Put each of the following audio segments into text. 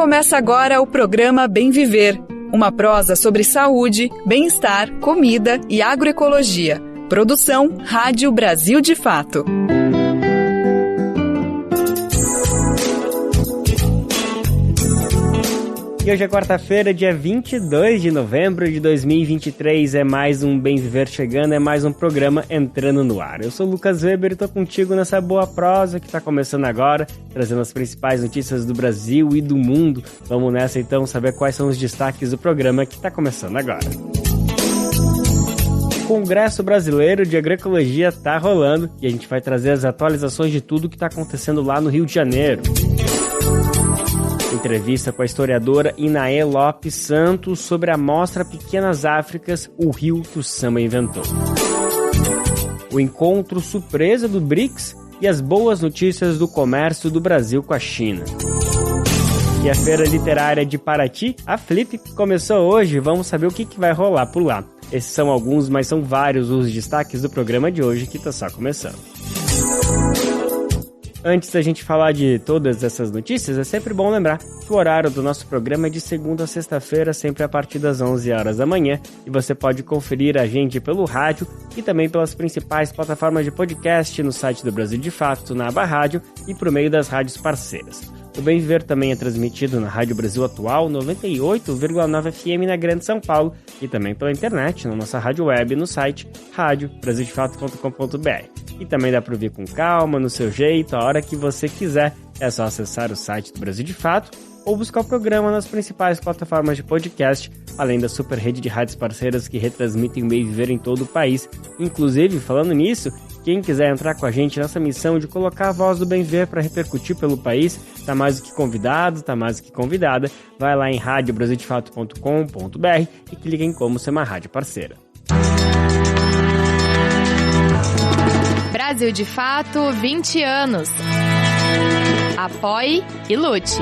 Começa agora o programa Bem Viver, uma prosa sobre saúde, bem-estar, comida e agroecologia. Produção Rádio Brasil de Fato. E hoje é quarta-feira, dia 22 de novembro de 2023, é mais um Bem Viver chegando, é mais um programa entrando no ar. Eu sou o Lucas Weber e tô contigo nessa boa prosa que tá começando agora, trazendo as principais notícias do Brasil e do mundo. Vamos nessa então saber quais são os destaques do programa que tá começando agora. O Congresso Brasileiro de Agroecologia tá rolando e a gente vai trazer as atualizações de tudo que tá acontecendo lá no Rio de Janeiro. Entrevista com a historiadora Inaê Lopes Santos sobre a mostra Pequenas Áfricas, o rio que o samba inventou. O encontro surpresa do BRICS e as boas notícias do comércio do Brasil com a China. E a Feira Literária de Paraty, a Flip, começou hoje. Vamos saber o que vai rolar por lá. Esses são alguns, mas são vários os destaques do programa de hoje que está só começando. Antes da gente falar de todas essas notícias, é sempre bom lembrar que o horário do nosso programa é de segunda a sexta-feira, sempre a partir das 11 horas da manhã, e você pode conferir a gente pelo rádio e também pelas principais plataformas de podcast no site do Brasil de Fato, na aba rádio e por meio das rádios parceiras. O Bem Viver também é transmitido na Rádio Brasil Atual, 98,9 FM na Grande São Paulo e também pela internet, na nossa rádio web no site radiobrasildefato.com.br. E também dá para ouvir com calma, no seu jeito, a hora que você quiser. É só acessar o site do Brasil de Fato ou buscar o programa nas principais plataformas de podcast, além da super rede de rádios parceiras que retransmitem o Bem Viver em todo o país. Inclusive, falando nisso, quem quiser entrar com a gente nessa missão de colocar a voz do Bem Viver para repercutir pelo país, tá mais do que convidado, tá mais do que convidada, vai lá em radiobrasildefato.com.br e clica em como ser uma rádio parceira. Brasil de Fato, 20 anos. Apoie e lute.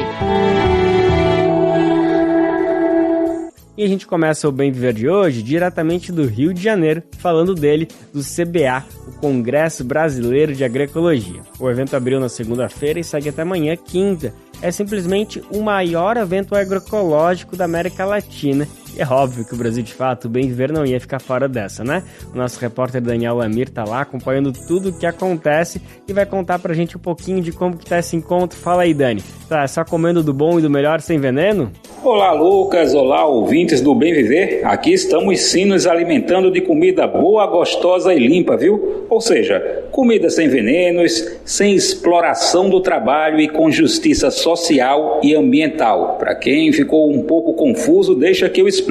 E a gente começa o Bem Viver de hoje diretamente do Rio de Janeiro, falando dele, do CBA, o Congresso Brasileiro de Agroecologia. O evento abriu na segunda-feira e segue até amanhã, quinta. É simplesmente o maior evento agroecológico da América Latina. E é óbvio que o Brasil de Fato, o Bem Viver, não ia ficar fora dessa, né? O nosso repórter Daniel Lamir tá lá acompanhando tudo o que acontece e vai contar pra gente um pouquinho de como que tá esse encontro. Fala aí, Dani. Tá só comendo do bom e do melhor sem veneno? Olá, Lucas. Olá, ouvintes do Bem Viver. Aqui estamos sim nos alimentando de comida boa, gostosa e limpa, viu? Ou seja, comida sem venenos, sem exploração do trabalho e com justiça social e ambiental. Para quem ficou um pouco confuso, deixa que eu explico.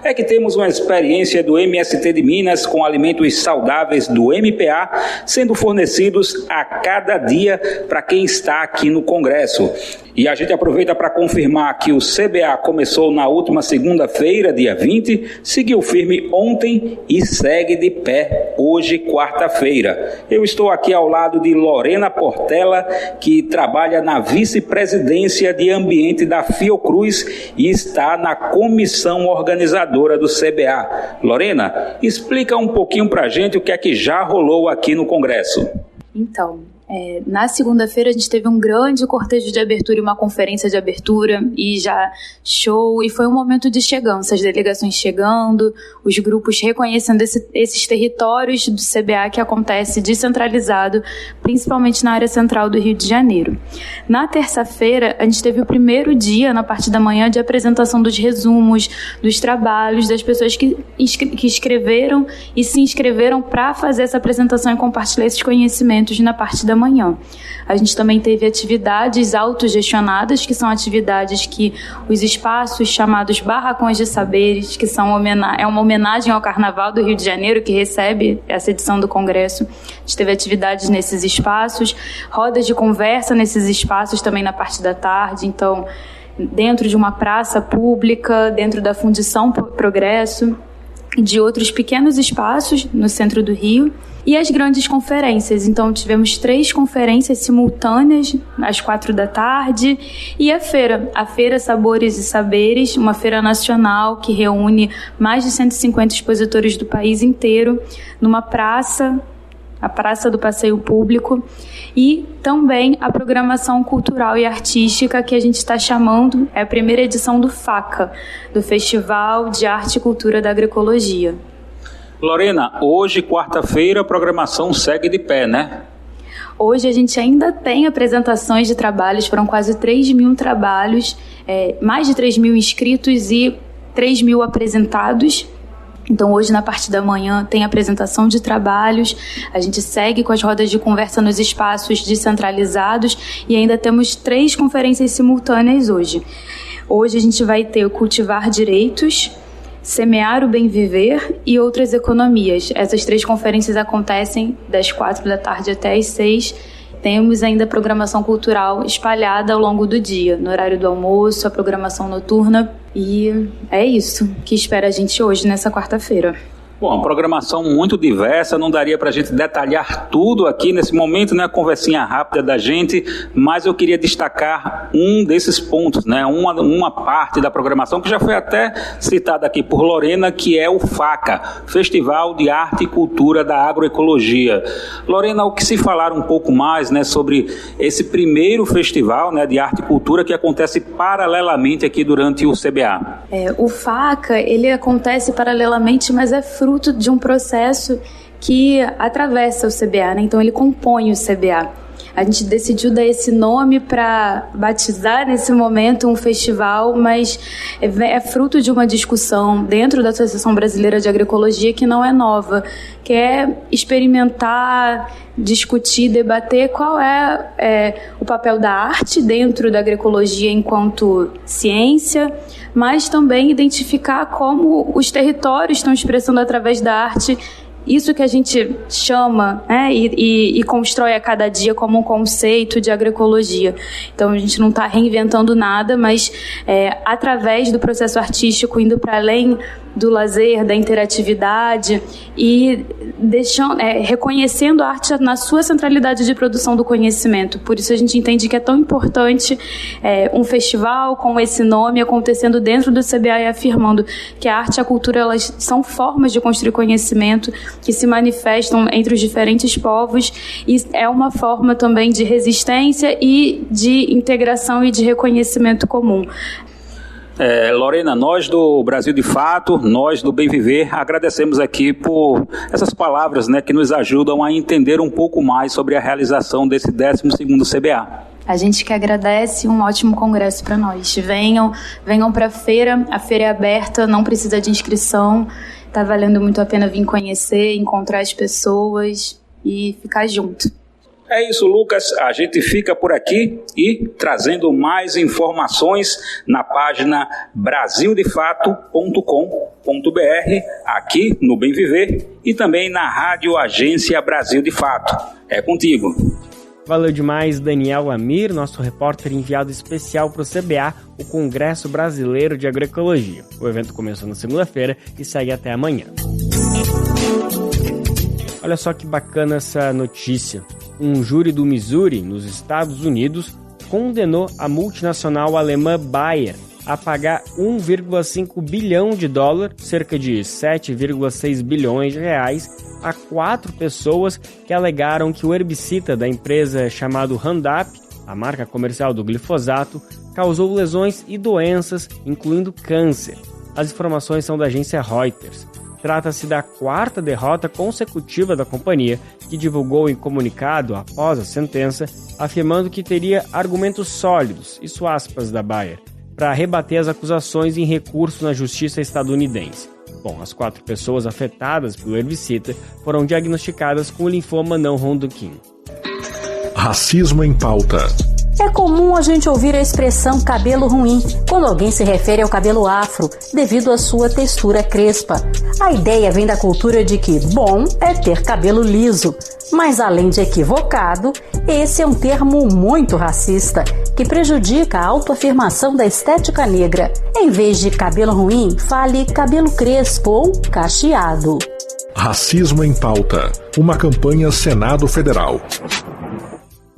É que temos uma experiência do MST de Minas com alimentos saudáveis do MPA sendo fornecidos a cada dia para quem está aqui no Congresso. E a gente aproveita para confirmar que o CBA começou na última segunda-feira, dia 20, seguiu firme ontem e segue de pé hoje, quarta-feira. Eu estou aqui ao lado de Lorena Portela, que trabalha na vice-presidência de ambiente da Fiocruz e está na comissão organizadora do CBA. Lorena, explica um pouquinho para a gente o que é que já rolou aqui no Congresso. Então, na segunda-feira a gente teve um grande cortejo de abertura e uma conferência de abertura e já show, e foi um momento de chegança, as delegações chegando, os grupos reconhecendo esses territórios do CBA que acontece descentralizado, principalmente na área central do Rio de Janeiro. Na terça-feira a gente teve o primeiro dia, na parte da manhã, de apresentação dos resumos, dos trabalhos, das pessoas que escreveram e se inscreveram para fazer essa apresentação e compartilhar esses conhecimentos na parte da manhã. A gente também teve atividades autogestionadas, que são atividades que os espaços chamados barracões de saberes, que são uma homenagem ao Carnaval do Rio de Janeiro, que recebe essa edição do Congresso. A gente teve atividades nesses espaços, rodas de conversa nesses espaços também na parte da tarde, então dentro de uma praça pública, dentro da Fundição Progresso, e de outros pequenos espaços no centro do Rio. E as grandes conferências, então tivemos 3 conferências simultâneas às 4 da tarde, e a Feira Sabores e Saberes, uma feira nacional que reúne mais de 150 expositores do país inteiro, numa praça a Praça do Passeio Público, e também a programação cultural e artística que a gente está chamando, é a primeira edição do FACA, do Festival de Arte e Cultura da Agroecologia. Lorena, hoje, quarta-feira, a programação segue de pé, né? Hoje a gente ainda tem apresentações de trabalhos, foram quase 3.000 trabalhos, mais de 3.000 inscritos e 3.000 apresentados. Então hoje na parte da manhã tem apresentação de trabalhos, a gente segue com as rodas de conversa nos espaços descentralizados e ainda temos 3 conferências simultâneas hoje. Hoje a gente vai ter o Cultivar Direitos, Semear o Bem Viver e Outras Economias. Essas 3 conferências acontecem das 4 da tarde até as 6. Temos ainda a programação cultural espalhada ao longo do dia, no horário do almoço, a programação noturna. E é isso que espera a gente hoje, nessa quarta-feira. Bom, a programação muito diversa, não daria para a gente detalhar tudo aqui nesse momento, né? Conversinha rápida da gente, mas eu queria destacar um desses pontos, né? Uma parte da programação que já foi até citada aqui por Lorena, que é o FACA, Festival de Arte e Cultura da Agroecologia. Lorena, o que se falar um pouco mais, né, sobre esse primeiro festival, né, de arte e cultura que acontece paralelamente aqui durante o CBA? O FACA, ele acontece paralelamente, mas é fruto de um processo que atravessa o CBA, né? Então ele compõe o CBA. A gente decidiu dar esse nome para batizar nesse momento um festival, mas é fruto de uma discussão dentro da Associação Brasileira de Agroecologia que não é nova, que é experimentar, discutir, debater qual é o papel da arte dentro da agroecologia enquanto ciência, mas também identificar como os territórios estão expressando através da arte isso que a gente chama, né, e constrói a cada dia como um conceito de agroecologia. Então a gente não está reinventando nada, mas através do processo artístico, indo para além do lazer, da interatividade e reconhecendo a arte na sua centralidade de produção do conhecimento. Por isso a gente entende que é tão importante um festival com esse nome acontecendo dentro do CBA e afirmando que a arte e a cultura, elas são formas de construir conhecimento que se manifestam entre os diferentes povos e é uma forma também de resistência e de integração e de reconhecimento comum. Lorena, nós do Brasil de Fato, nós do Bem Viver, agradecemos aqui por essas palavras, né, que nos ajudam a entender um pouco mais sobre a realização desse 12º CBA. A gente que agradece, um ótimo congresso para nós. Venham para a feira é aberta, não precisa de inscrição, está valendo muito a pena vir conhecer, encontrar as pessoas e ficar junto. É isso, Lucas. A gente fica por aqui e trazendo mais informações na página brasildefato.com.br, aqui no Bem Viver e também na Rádio Agência Brasil de Fato. É contigo. Valeu demais, Daniel Amir, nosso repórter enviado especial para o CBA, o Congresso Brasileiro de Agroecologia. O evento começou na segunda-feira e segue até amanhã. Olha só que bacana essa notícia. Um júri do Missouri, nos Estados Unidos, condenou a multinacional alemã Bayer a pagar 1,5 bilhão de dólares, cerca de 7,6 bilhões de reais, a 4 pessoas que alegaram que o herbicida da empresa chamado Roundup, a marca comercial do glifosato, causou lesões e doenças, incluindo câncer. As informações são da agência Reuters. Trata-se da 4ª derrota consecutiva da companhia, que divulgou em comunicado após a sentença, afirmando que teria argumentos sólidos, isso aspas da Bayer, para rebater as acusações em recurso na justiça estadunidense. Bom, as 4 pessoas afetadas pelo herbicida foram diagnosticadas com linfoma não Hodgkin. Racismo em pauta. É comum a gente ouvir a expressão cabelo ruim quando alguém se refere ao cabelo afro, devido à sua textura crespa. A ideia vem da cultura de que bom é ter cabelo liso, mas além de equivocado, esse é um termo muito racista, que prejudica a autoafirmação da estética negra. Em vez de cabelo ruim, fale cabelo crespo ou cacheado. Racismo em pauta. Uma campanha Senado Federal.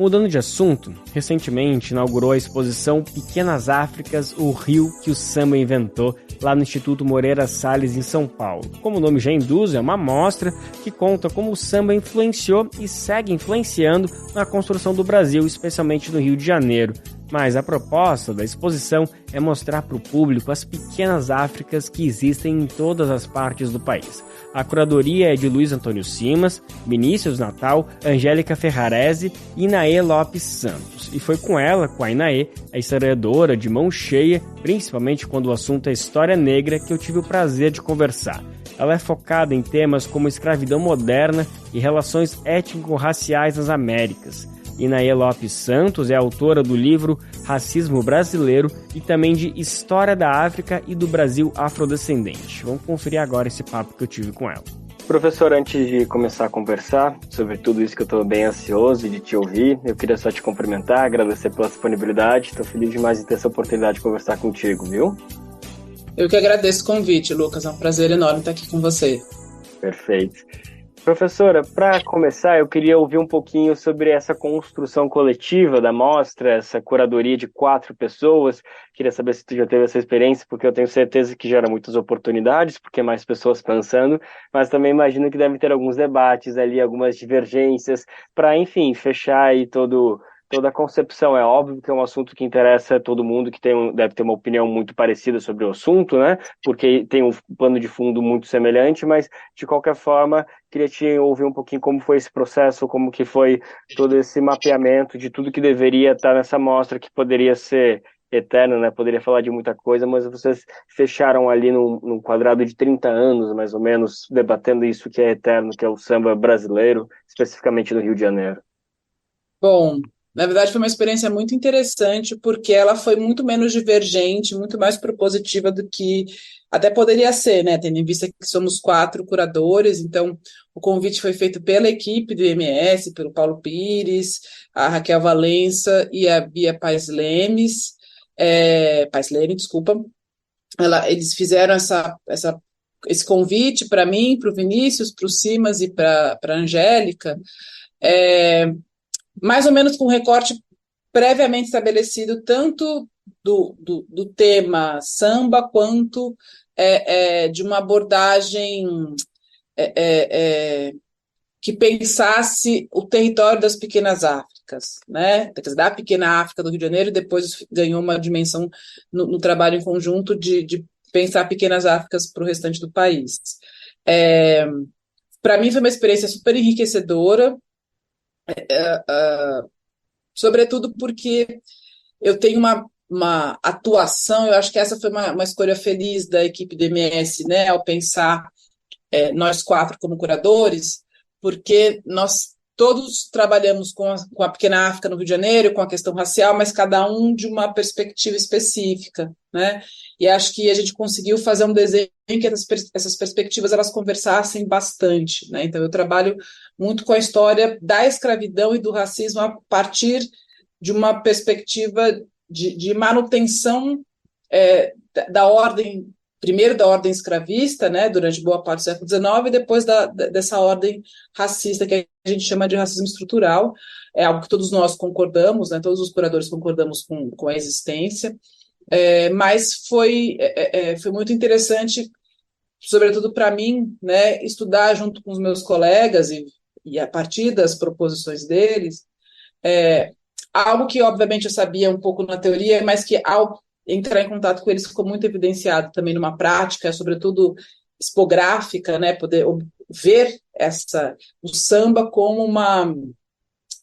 Mudando de assunto, recentemente inaugurou a exposição Pequenas Áfricas, o Rio que o Samba Inventou, lá no Instituto Moreira Salles, em São Paulo. Como o nome já induz, é uma mostra que conta como o samba influenciou e segue influenciando na construção do Brasil, especialmente no Rio de Janeiro. Mas a proposta da exposição é mostrar para o público as pequenas Áfricas que existem em todas as partes do país. A curadoria é de Luiz Antônio Simas, Vinícius Natal, Angélica Ferrarese e Inaê Lopes Santos. E foi com ela, com a Inaê, a historiadora de mão cheia, principalmente quando o assunto é história negra, que eu tive o prazer de conversar. Ela é focada em temas como escravidão moderna e relações étnico-raciais nas Américas. Inaê Lopes Santos é autora do livro Racismo Brasileiro e também de História da África e do Brasil Afrodescendente. Vamos conferir agora esse papo que eu tive com ela. Professor, antes de começar a conversar sobre tudo isso que eu estou bem ansioso de te ouvir, eu queria só te cumprimentar, agradecer pela disponibilidade. Estou feliz demais de ter essa oportunidade de conversar contigo, viu? Eu que agradeço o convite, Lucas. É um prazer enorme estar aqui com você. Perfeito. Professora, para começar, eu queria ouvir um pouquinho sobre essa construção coletiva da mostra, essa curadoria de 4 pessoas. Queria saber se tu já teve essa experiência, porque eu tenho certeza que gera muitas oportunidades, porque mais pessoas pensando, mas também imagino que deve ter alguns debates ali, algumas divergências, para, enfim, fechar aí toda a concepção. É óbvio que é um assunto que interessa a todo mundo, que deve ter uma opinião muito parecida sobre o assunto, né? Porque tem um plano de fundo muito semelhante, mas, de qualquer forma, queria te ouvir um pouquinho como foi esse processo, como que foi todo esse mapeamento de tudo que deveria estar nessa mostra, que poderia ser eterno, né? Poderia falar de muita coisa, mas vocês fecharam ali num quadrado de 30 anos, mais ou menos, debatendo isso que é eterno, que é o samba brasileiro, especificamente no Rio de Janeiro. Bom, na verdade foi uma experiência muito interessante, porque ela foi muito menos divergente, muito mais propositiva do que até poderia ser, né? Tendo em vista que somos 4 curadores, então o convite foi feito pela equipe do IMS, pelo Paulo Pires, a Raquel Valença e a Bia Paes Leme, desculpa. Eles fizeram esse convite para mim, para o Vinícius, para o Simas e para a Angélica, mais ou menos com um recorte previamente estabelecido, tanto do tema samba, quanto de uma abordagem que pensasse o território das pequenas Áfricas, né? Quer dizer, da pequena África do Rio de Janeiro, e depois ganhou uma dimensão no trabalho em conjunto de pensar pequenas Áfricas para o restante do país. Para mim foi uma experiência super enriquecedora, sobretudo porque eu tenho uma atuação, eu acho que essa foi uma escolha feliz da equipe do MS, né, ao pensar nós 4 como curadores, porque nós todos trabalhamos com a pequena África no Rio de Janeiro, com a questão racial, mas cada um de uma perspectiva específica, né? E acho que a gente conseguiu fazer um desenho que essas perspectivas elas conversassem bastante, né? Então eu trabalho muito com a história da escravidão e do racismo a partir de uma perspectiva de manutenção da ordem, primeiro da ordem escravista, né, durante boa parte do século XIX, e depois dessa ordem racista, que a gente chama de racismo estrutural. É algo que todos nós concordamos, né, todos os curadores concordamos com a existência, mas foi muito interessante, sobretudo para mim, né, estudar junto com os meus colegas e a partir das proposições deles, algo que obviamente eu sabia um pouco na teoria, mas que ao entrar em contato com eles ficou muito evidenciado também numa prática, sobretudo expográfica, né, poder ver o samba como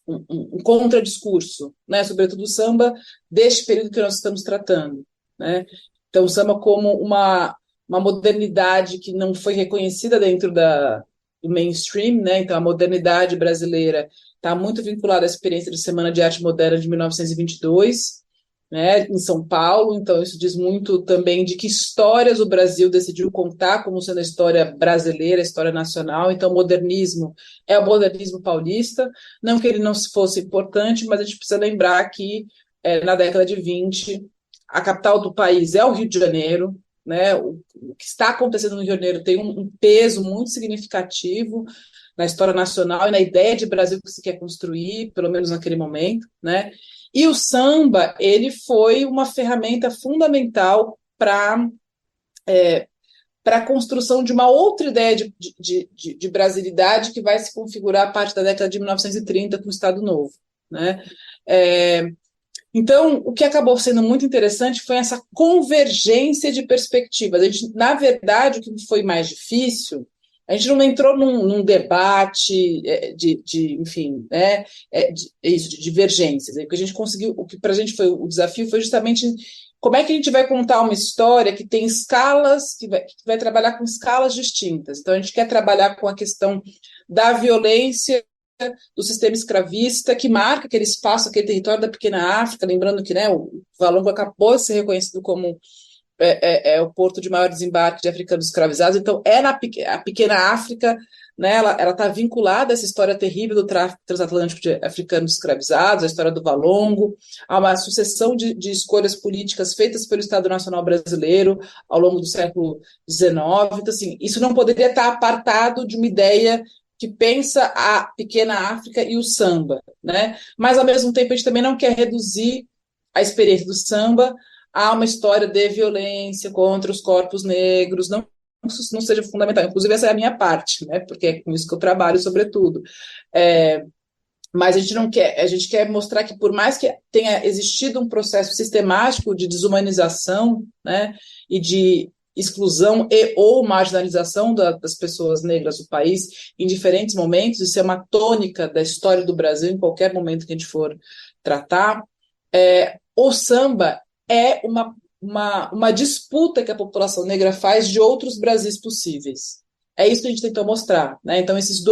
um contradiscurso, né, sobretudo o samba deste período que nós estamos tratando, né? Então o samba como uma modernidade que não foi reconhecida dentro do mainstream, né? Então a modernidade brasileira está muito vinculada à experiência de Semana de Arte Moderna de 1922, né, em São Paulo. Então isso diz muito também de que histórias o Brasil decidiu contar como sendo a história brasileira, a história nacional. Então o modernismo é o modernismo paulista, não que ele não fosse importante, mas a gente precisa lembrar que na década de 20 a capital do país é o Rio de Janeiro, né? O que está acontecendo no Rio de Janeiro tem um peso muito significativo na história nacional e na ideia de Brasil que se quer construir, pelo menos naquele momento, né? E o samba, ele foi uma ferramenta fundamental para a construção de uma outra ideia de brasilidade que vai se configurar a partir da década de 1930 com o Estado Novo, né? Então, o que acabou sendo muito interessante foi essa convergência de perspectivas. Na verdade, o que foi mais difícil, a gente não entrou num debate enfim, né, de divergências. O que a gente conseguiu, o que para a gente foi o desafio foi justamente como é que a gente vai contar uma história que tem escalas, que vai trabalhar com escalas distintas. Então, a gente quer trabalhar com a questão da violência do sistema escravista, que marca aquele espaço, aquele território da pequena África, lembrando que, né, o Valongo acabou de ser reconhecido como o porto de maior desembarque de africanos escravizados, então a pequena África, né, ela está vinculada a essa história terrível do tráfico transatlântico de africanos escravizados, a história do Valongo, a uma sucessão de escolhas políticas feitas pelo Estado Nacional Brasileiro ao longo do século XIX. Então, assim, isso não poderia estar apartado de uma ideia que pensa a pequena África e o samba, né? Mas, ao mesmo tempo, a gente também não quer reduzir a experiência do samba a uma história de violência contra os corpos negros, não seja fundamental. Inclusive, essa é a minha parte, né? Porque é com isso que eu trabalho, sobretudo. Mas a gente não quer, a gente quer mostrar que, por mais que tenha existido um processo sistemático de desumanização, né, e de exclusão ou marginalização das pessoas negras do país em diferentes momentos, isso é uma tônica da história do Brasil em qualquer momento que a gente for tratar, o samba é uma disputa que a população negra faz de outros Brasis possíveis. É isso que a gente tentou mostrar, né? Então, esses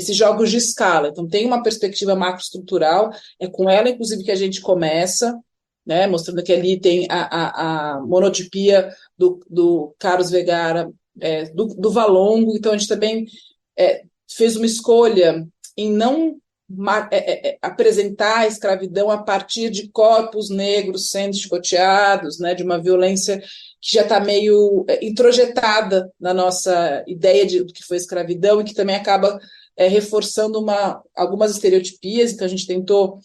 jogos de escala. Então, tem uma perspectiva macroestrutural, é com ela, inclusive, que a gente começa, né? Mostrando que ali tem a monotipia do Carlos Vergara, do Valongo. Então, a gente também fez uma escolha em não apresentar a escravidão a partir de corpos negros sendo chicoteados, né, de uma violência que já está meio introjetada na nossa ideia do que foi escravidão e que também acaba reforçando algumas estereotipias. Então a gente tentou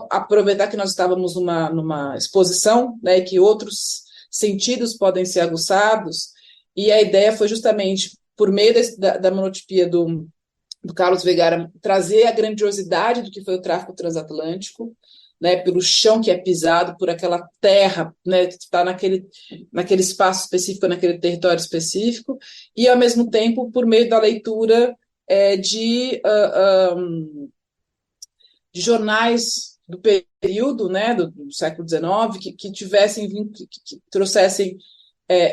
aproveitar que nós estávamos numa exposição, né, e que outros sentidos podem ser aguçados, e a ideia foi justamente, por meio da monotipia do Carlos Vergara, trazer a grandiosidade do que foi o tráfico transatlântico, né, pelo chão que é pisado, por aquela terra, né, que está naquele espaço específico, naquele território específico, e, ao mesmo tempo, por meio da leitura de jornais do período, né, do século XIX, que trouxessem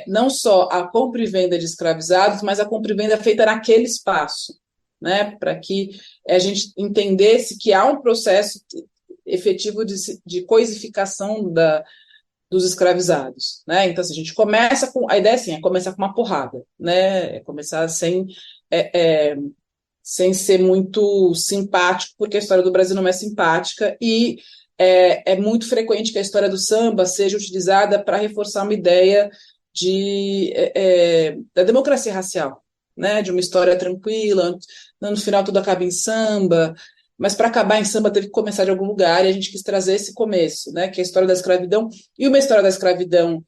não só a compra e venda de escravizados, mas a compra e venda feita naquele espaço, né, para que a gente entendesse que há um processo efetivo de coisificação dos escravizados, né? Então, assim, a gente começa com a ideia, assim, é começar com uma porrada, né? É começar sem ser muito simpático, porque a história do Brasil não é simpática, e é muito frequente que a história do samba seja utilizada para reforçar uma ideia da democracia racial, né, de uma história tranquila, no final tudo acaba em samba, mas para acabar em samba teve que começar de algum lugar, e a gente quis trazer esse começo, né, que é a história da escravidão, e uma história da escravidão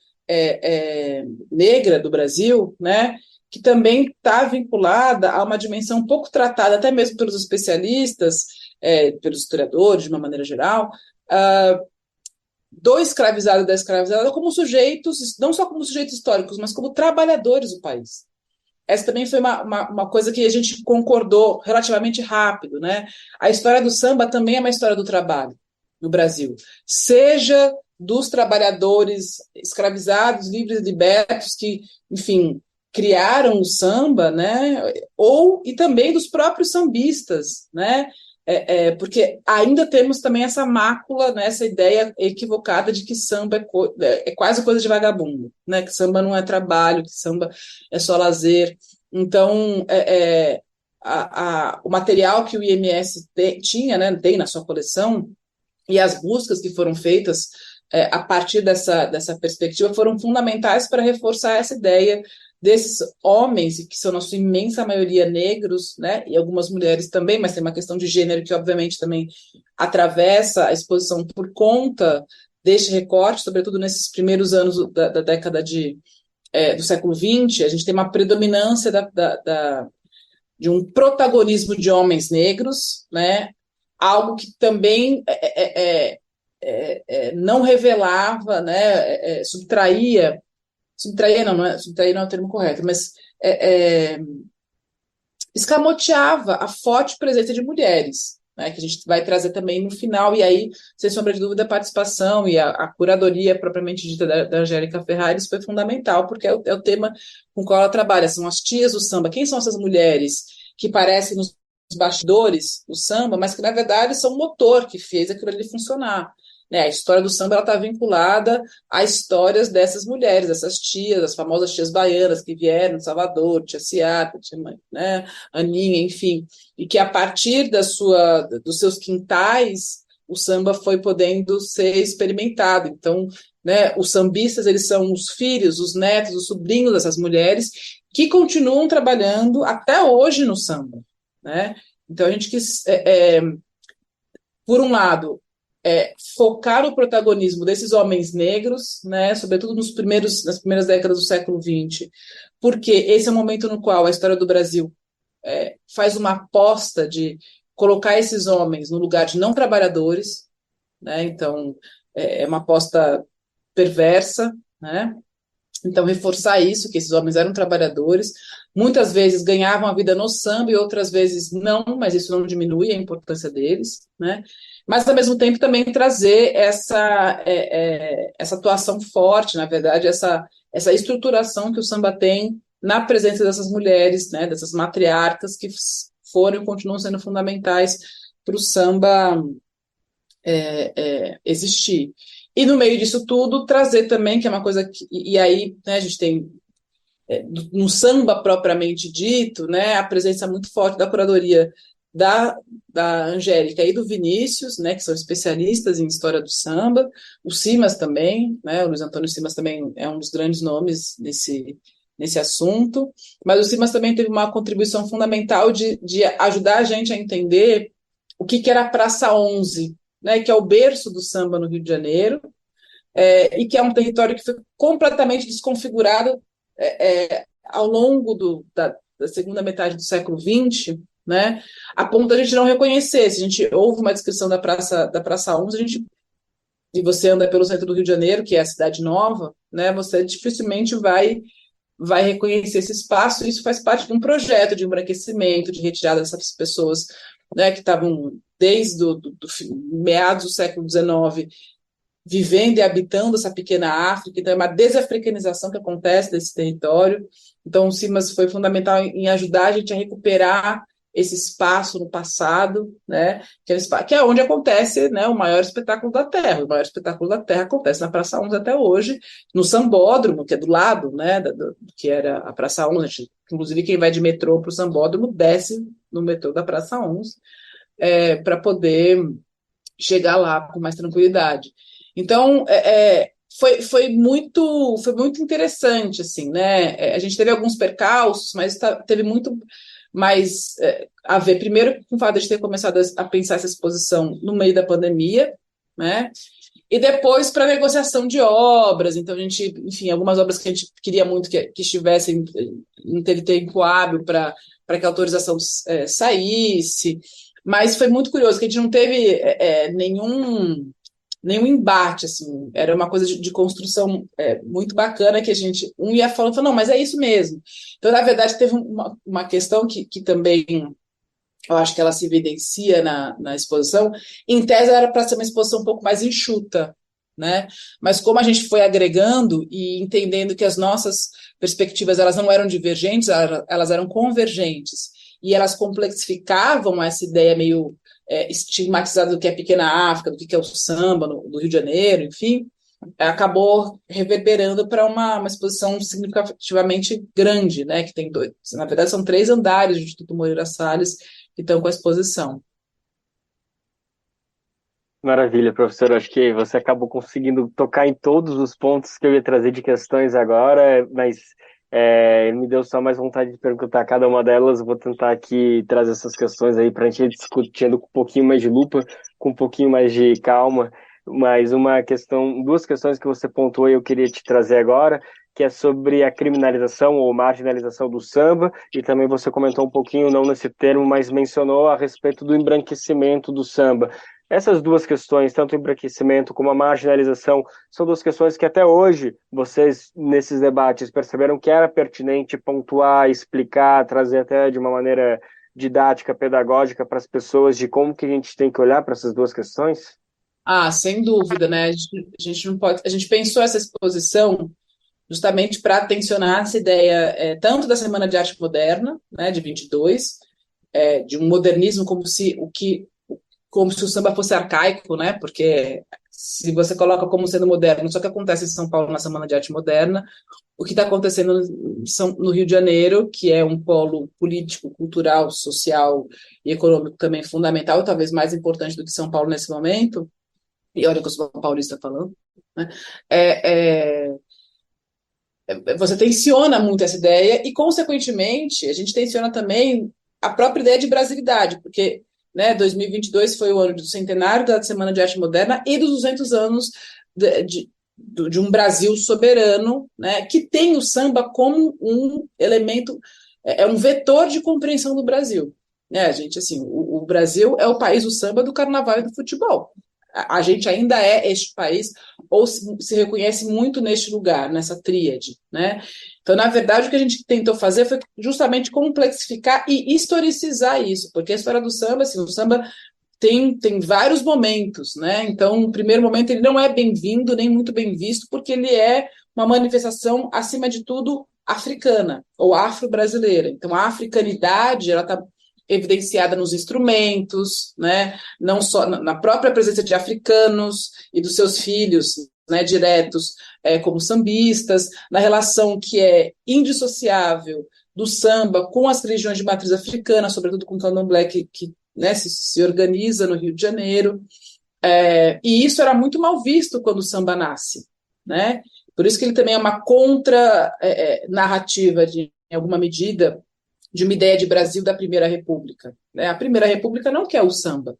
negra do Brasil, né, que também está vinculada a uma dimensão pouco tratada, até mesmo pelos especialistas, pelos historiadores, de uma maneira geral, do escravizado e da escravizada como sujeitos, não só como sujeitos históricos, mas como trabalhadores do país. Essa também foi uma coisa que a gente concordou relativamente rápido, né? A história do samba também é uma história do trabalho no Brasil, seja dos trabalhadores escravizados, livres e libertos, que, enfim, criaram o samba, né? E também dos próprios sambistas, né? Porque ainda temos também essa mácula, né, essa ideia equivocada de que samba é quase coisa de vagabundo, né, que samba não é trabalho, que samba é só lazer. Então, o material que o IMS tinha, né, tem na sua coleção, e as buscas que foram feitas a partir dessa perspectiva, foram fundamentais para reforçar essa ideia desses homens, que são na sua imensa maioria negros, né, e algumas mulheres também, mas tem uma questão de gênero que obviamente também atravessa a exposição por conta deste recorte, sobretudo nesses primeiros anos da década do século XX. A gente tem uma predominância de um protagonismo de homens negros, né, algo que também não revelava, né, subtraía não é o termo correto, mas escamoteava a forte presença de mulheres, né, que a gente vai trazer também no final, e aí, sem sombra de dúvida, a participação e a curadoria propriamente dita da Angélica Ferraris foi fundamental, porque é o tema com o qual ela trabalha, são as tias do samba. Quem são essas mulheres que parecem nos bastidores do samba, mas que, na verdade, são o motor que fez aquilo ali funcionar? Né, a história do samba está vinculada a histórias dessas mulheres, dessas tias, as famosas tias baianas que vieram de Salvador, tia Ciata, tia, né, Aninha, enfim, e que a partir dos seus quintais o samba foi podendo ser experimentado. Então, né, os sambistas, eles são os filhos, os netos, os sobrinhos dessas mulheres que continuam trabalhando até hoje no samba, né? Então a gente quis, por um lado, focar o protagonismo desses homens negros, né, sobretudo nas primeiras décadas do século XX, porque esse é o momento no qual a história do Brasil faz uma aposta de colocar esses homens no lugar de não trabalhadores, né, então é uma aposta perversa, né, então reforçar isso, que esses homens eram trabalhadores, muitas vezes ganhavam a vida no samba e outras vezes não, mas isso não diminui a importância deles, né, mas, ao mesmo tempo, também trazer essa atuação forte, na verdade, essa estruturação que o samba tem na presença dessas mulheres, né, dessas matriarcas que foram e continuam sendo fundamentais para o samba existir. E, no meio disso tudo, trazer também, que é uma coisa que... E aí, né, a gente tem, no samba propriamente dito, né, a presença muito forte da curadoria da Angélica e do Vinícius, né, que são especialistas em história do samba, o Simas também, né, o Luiz Antônio Simas também é um dos grandes nomes nesse assunto, mas o Simas também teve uma contribuição fundamental de ajudar a gente a entender o que era a Praça 11, né, que é o berço do samba no Rio de Janeiro, e que é um território que foi completamente desconfigurado ao longo da segunda metade do século XX, né, a ponto da gente não reconhecer. Se a gente ouve uma descrição da Praça 11, e você anda pelo centro do Rio de Janeiro, que é a cidade nova, né, você dificilmente vai reconhecer esse espaço. Isso faz parte de um projeto de embranquecimento, de retirada dessas pessoas, né, que estavam desde meados do século XIX vivendo e habitando essa pequena África. Então é uma desafricanização que acontece desse território. Então o Simas foi fundamental em ajudar a gente a recuperar esse espaço no passado, né, que é onde acontece, né, o maior espetáculo da Terra. O maior espetáculo da Terra acontece na Praça 11 até hoje, no Sambódromo, que é do lado, né, que era a Praça 11. Inclusive, quem vai de metrô para o Sambódromo desce no metrô da Praça 11 para poder chegar lá com mais tranquilidade. Então, foi muito interessante, assim, né? A gente teve alguns percalços, mas teve muito mais a ver, primeiro, com o fato de a gente ter começado a pensar essa exposição no meio da pandemia, né? E depois para a negociação de obras. Então, a gente, enfim, algumas obras que a gente queria muito que estivessem, não teve tempo hábil para que a autorização saísse, mas foi muito curioso que a gente não teve nenhum embate, assim, era uma coisa de construção muito bacana, que a gente, ia falando, não, mas é isso mesmo. Então, na verdade, teve uma questão que também, eu acho que ela se evidencia na exposição. Em tese, era para ser uma exposição um pouco mais enxuta, né? Mas como a gente foi agregando e entendendo que as nossas perspectivas, elas não eram divergentes, elas eram convergentes, e elas complexificavam essa ideia meio estigmatizada do que é pequena África, do que é o samba do Rio de Janeiro, enfim, acabou reverberando para uma exposição significativamente grande, né, que tem na verdade são 3 andares do Instituto Moreira Salles que estão com a exposição. Maravilha, professor. Acho que você acabou conseguindo tocar em todos os pontos que eu ia trazer de questões agora, mas me deu só mais vontade de perguntar cada uma delas. Vou tentar aqui trazer essas questões aí para a gente ir discutindo com um pouquinho mais de lupa, com um pouquinho mais de calma. Mas duas questões que você pontuou e eu queria te trazer agora, que é sobre a criminalização ou marginalização do samba, e também você comentou um pouquinho, não nesse termo, mas mencionou a respeito do embranquecimento do samba. Essas duas questões, tanto o embranquecimento como a marginalização, são duas questões que até hoje vocês, nesses debates, perceberam que era pertinente pontuar, explicar, trazer até de uma maneira didática, pedagógica para as pessoas de como que a gente tem que olhar para essas duas questões? Sem dúvida, né? A gente não pode. A gente pensou essa exposição justamente para tensionar essa ideia tanto da Semana de Arte Moderna, né, de 22, de um modernismo como se o samba fosse arcaico, né? Porque se você coloca como sendo moderno, só que acontece em São Paulo na Semana de Arte Moderna, o que está acontecendo no Rio de Janeiro, que é um polo político, cultural, social e econômico também fundamental, talvez mais importante do que São Paulo nesse momento, e olha que eu sou paulista falando, né? Você tensiona muito essa ideia e, consequentemente, a gente tensiona também a própria ideia de brasilidade, porque 2022 foi o ano do centenário da Semana de Arte Moderna e dos 200 anos de um Brasil soberano, né, que tem o samba como um elemento, um vetor de compreensão do Brasil. Gente, assim, o Brasil é o país do samba, do carnaval e do futebol. A gente ainda é este país, ou se reconhece muito neste lugar, nessa tríade, né? Então, na verdade, o que a gente tentou fazer foi justamente complexificar e historicizar isso, porque a história do samba, assim, o samba tem vários momentos, né? Então, no primeiro momento, ele não é bem-vindo, nem muito bem visto, porque ele é uma manifestação, acima de tudo, africana, ou afro-brasileira. Então, a africanidade, ela está evidenciada nos instrumentos, né? Não só na própria presença de africanos e dos seus filhos, né, diretos, como sambistas, na relação que é indissociável do samba com as religiões de matriz africana, sobretudo com o candomblé, que né, se organiza no Rio de Janeiro. E isso era muito mal visto quando o samba nasce, né? Por isso que ele também é uma contra-narrativa, em alguma medida, de uma ideia de Brasil da Primeira República, né? A Primeira República não quer o samba.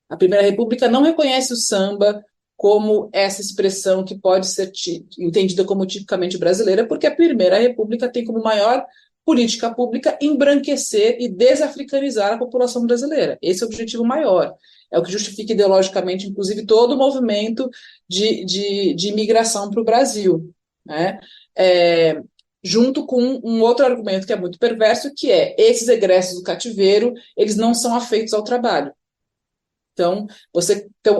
A Primeira República não reconhece o samba como essa expressão que pode ser entendida como tipicamente brasileira, porque a Primeira República tem como maior política pública embranquecer e desafricanizar a população brasileira. Esse é o objetivo maior. É o que justifica ideologicamente, inclusive, todo o movimento de imigração para o Brasil, né? Junto com um outro argumento que é muito perverso, que é esses egressos do cativeiro, eles não são afeitos ao trabalho. Então,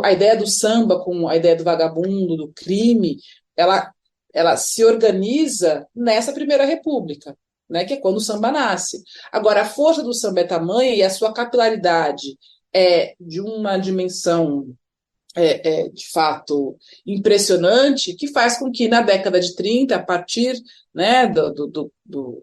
a ideia do samba com a ideia do vagabundo, do crime, ela se organiza nessa Primeira República, né, que é quando o samba nasce. Agora, a força do samba é tamanha e a sua capilaridade é de uma dimensão de fato impressionante, que faz com que na década de 30, a partir, né, do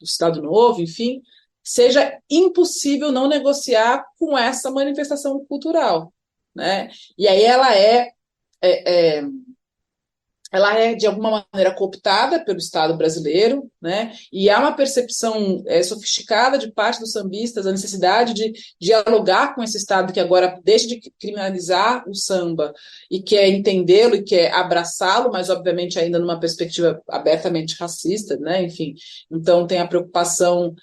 Estado Novo, enfim, seja impossível não negociar com essa manifestação cultural, né? E aí ela é de alguma maneira cooptada pelo Estado brasileiro, né? E há uma percepção sofisticada de parte dos sambistas a necessidade de dialogar com esse Estado que agora deixa de criminalizar o samba e quer entendê-lo e quer abraçá-lo, mas obviamente ainda numa perspectiva abertamente racista, né? Enfim, então tem a preocupação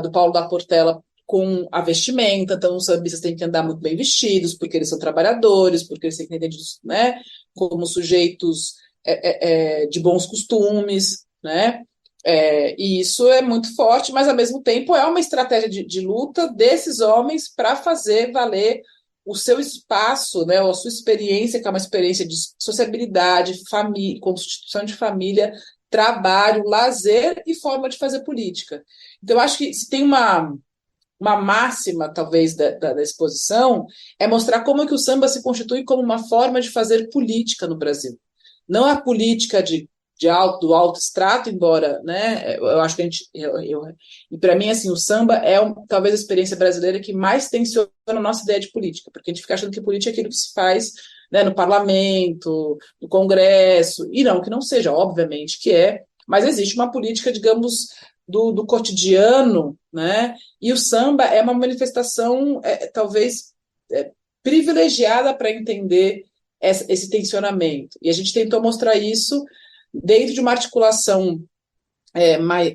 do Paulo da Portela com a vestimenta, então os sambistas têm que andar muito bem vestidos, porque eles são trabalhadores, porque eles têm que entender, né, como sujeitos de bons costumes, né? E isso é muito forte, mas ao mesmo tempo é uma estratégia de luta desses homens para fazer valer o seu espaço, né, a sua experiência, que é uma experiência de sociabilidade, família, constituição de família, trabalho, lazer e forma de fazer política. Então, eu acho que se tem uma máxima, talvez, da exposição, é mostrar como é que o samba se constitui como uma forma de fazer política no Brasil. Não a política de do alto extrato, embora, né, eu acho que e para mim, assim, o samba é talvez a experiência brasileira que mais tensiona a nossa ideia de política, porque a gente fica achando que política é aquilo que se faz, né, no parlamento, no Congresso, e não, que não seja, obviamente que é, mas existe uma política, digamos, do cotidiano, né, e o samba é uma manifestação, talvez, privilegiada para entender esse tensionamento, e a gente tentou mostrar isso dentro de uma articulação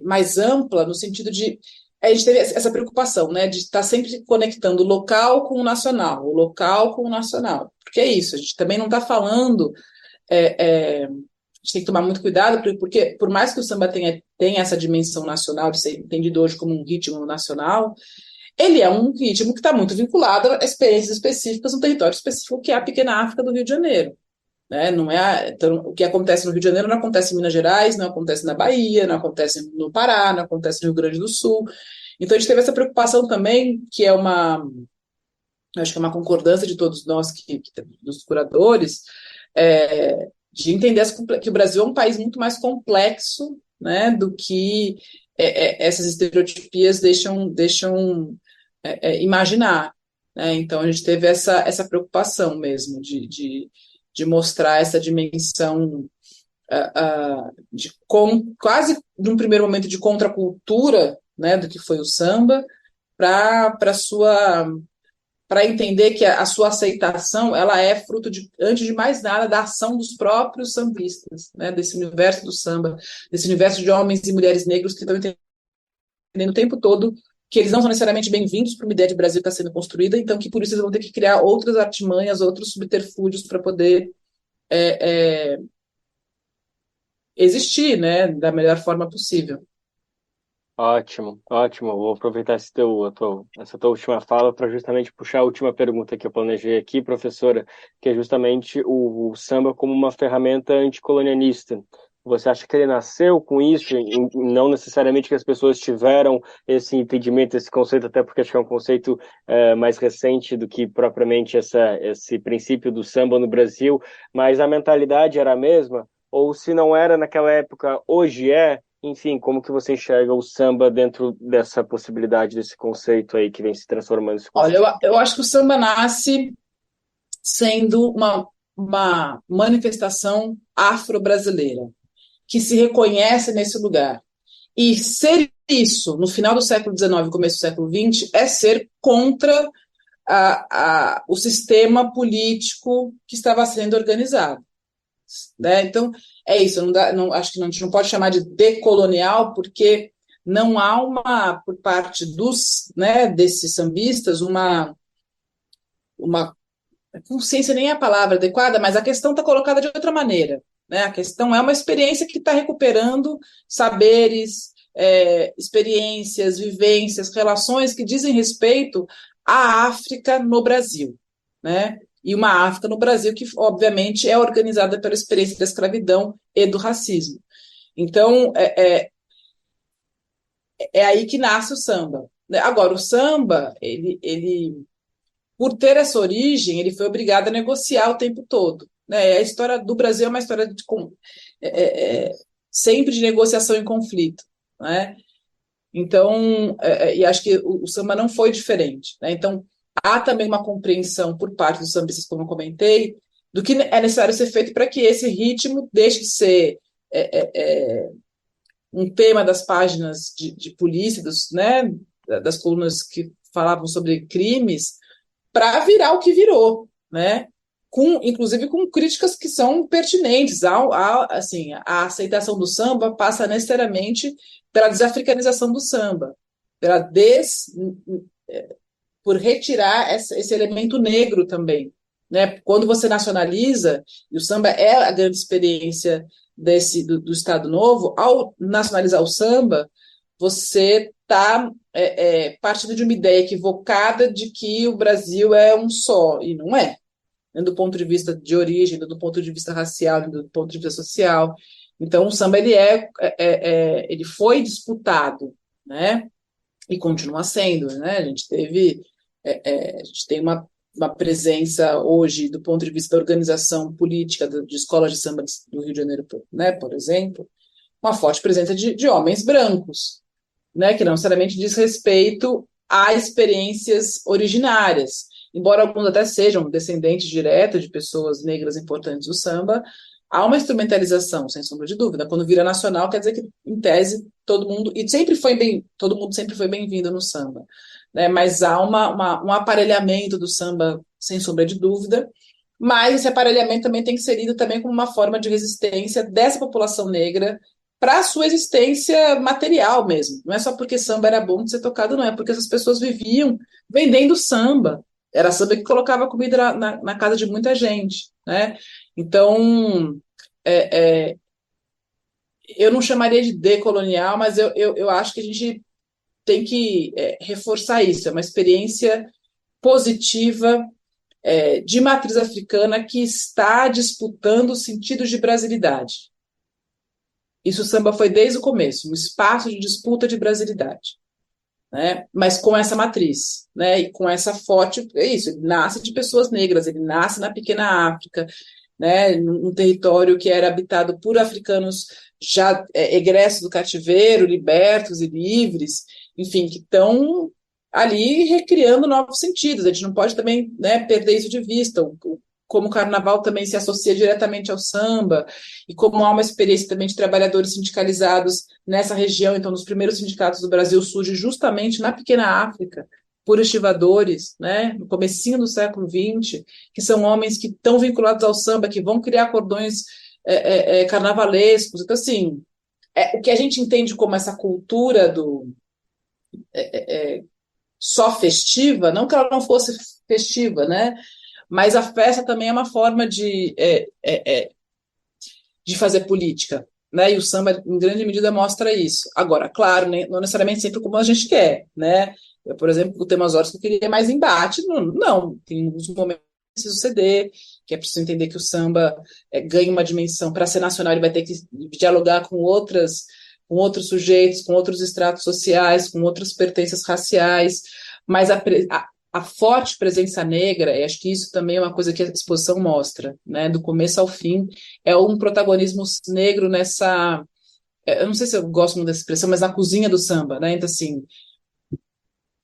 mais ampla, no sentido de a gente teve essa preocupação, né, de estar sempre conectando o local com o nacional, porque é isso, a gente também não está falando, a gente tem que tomar muito cuidado, porque por mais que o samba tenha essa dimensão nacional, de ser entendido hoje como um ritmo nacional, ele é um ritmo que está muito vinculado a experiências específicas no território específico, que é a pequena África do Rio de Janeiro. Né? Então, o que acontece no Rio de Janeiro não acontece em Minas Gerais, não acontece na Bahia, não acontece no Pará, não acontece no Rio Grande do Sul. Então a gente teve essa preocupação também, que acho que é uma concordância de todos nós, dos curadores, de entender que o Brasil é um país muito mais complexo, né, do que essas estereotipias deixam imaginar. Né? Então a gente teve essa preocupação mesmo de mostrar essa dimensão quase num primeiro momento de contracultura, né, do que foi o samba, para entender que a sua aceitação ela é fruto antes de mais nada, da ação dos próprios sambistas, né, desse universo do samba, desse universo de homens e mulheres negros que estão entendendo o tempo todo que eles não são necessariamente bem-vindos para uma ideia de Brasil que está sendo construída, então que por isso eles vão ter que criar outras artimanhas, outros subterfúgios para poder existir, né, da melhor forma possível. Ótimo, ótimo. Vou aproveitar essa tua última fala para justamente puxar a última pergunta que eu planejei aqui, professora, que é justamente o samba como uma ferramenta anticolonialista. Você acha que ele nasceu com isso, e não necessariamente que as pessoas tiveram esse entendimento, esse conceito, até porque acho que é um conceito mais recente do que propriamente esse princípio do samba no Brasil, mas a mentalidade era a mesma? Ou se não era naquela época, hoje é? Enfim, como que você enxerga o samba dentro dessa possibilidade, desse conceito aí que vem se transformando? Olha, eu acho que o samba nasce sendo uma manifestação afro-brasileira, que se reconhece nesse lugar. E ser isso, no final do século XIX e começo do século XX, é ser contra o sistema político que estava sendo organizado. Né? Então, é isso, acho que a gente não pode chamar de decolonial, porque não há por parte desses sambistas, uma consciência, nem é a palavra adequada, mas a questão está colocada de outra maneira. Né? A questão é uma experiência que está recuperando saberes, experiências, vivências, relações que dizem respeito à África no Brasil, né? E uma África no Brasil que, obviamente, é organizada pela experiência da escravidão e do racismo. Então, é aí que nasce o samba. Agora, o samba, ele, por ter essa origem, ele foi obrigado a negociar o tempo todo. Né? A história do Brasil é uma história sempre de negociação e conflito. Né? Então, e acho que o samba não foi diferente. Né? Então, há também uma compreensão por parte dos sambistas, como eu comentei, do que é necessário ser feito para que esse ritmo deixe de ser um tema das páginas de polícia, né, das colunas que falavam sobre crimes, para virar o que virou, né? Inclusive com críticas que são pertinentes. Assim, a aceitação do samba passa necessariamente pela desafricanização do samba, por retirar esse elemento negro também. Né? Quando você nacionaliza, e o samba é a grande experiência do Estado Novo, ao nacionalizar o samba, você está partindo de uma ideia equivocada de que o Brasil é um só, e não é. Do ponto de vista de origem, do ponto de vista racial, do ponto de vista social. Então, o samba ele foi disputado, né? E continua sendo, né? A gente tem uma presença hoje, do ponto de vista da organização política de escolas de samba do Rio de Janeiro, né, por exemplo, uma forte presença de homens brancos, né, que não necessariamente diz respeito a experiências originárias. Embora alguns até sejam descendentes diretos de pessoas negras importantes do samba, há uma instrumentalização, sem sombra de dúvida. Quando vira nacional, quer dizer que, em tese, todo mundo sempre foi bem-vindo no samba, né? Mas há um aparelhamento do samba, sem sombra de dúvida, mas esse aparelhamento também tem que ser lido também como uma forma de resistência dessa população negra para a sua existência material mesmo. Não é só porque samba era bom de ser tocado, não, é porque essas pessoas viviam vendendo samba. Era samba que colocava comida na casa de muita gente, né? Então, eu não chamaria de decolonial, mas eu acho que a gente tem que reforçar isso. É uma experiência positiva de matriz africana que está disputando o sentido de brasilidade. Isso o samba foi desde o começo, um espaço de disputa de brasilidade. Né? Mas com essa matriz, né? E com essa forte, ele nasce de pessoas negras, ele nasce na pequena África, né? Num território que era habitado por africanos já egressos do cativeiro, libertos e livres, enfim, que estão ali recriando novos sentidos. A gente não pode também, né, perder isso de vista, como o carnaval também se associa diretamente ao samba, e como há uma experiência também de trabalhadores sindicalizados nessa região. Então, nos primeiros sindicatos do Brasil surge justamente na pequena África, por estivadores, né, no comecinho do século XX, que são homens que estão vinculados ao samba, que vão criar cordões carnavalescos. Então, assim, o que a gente entende como essa cultura só festiva, não que ela não fosse festiva, né, mas a festa também é uma forma de fazer política, né? E o samba, em grande medida, mostra isso. Agora, claro, né, não necessariamente sempre como a gente quer, né? Eu, por exemplo, o Temas Horas que eu queria mais embate, não, tem uns momentos que é preciso ceder, que é preciso entender que o samba ganha uma dimensão. Para ser nacional, ele vai ter que dialogar com outros sujeitos, com outros estratos sociais, com outras pertenças raciais, mas a forte presença negra, e acho que isso também é uma coisa que a exposição mostra, né, do começo ao fim, é um protagonismo negro nessa, eu não sei se eu gosto muito dessa expressão, mas na cozinha do samba, né, então assim,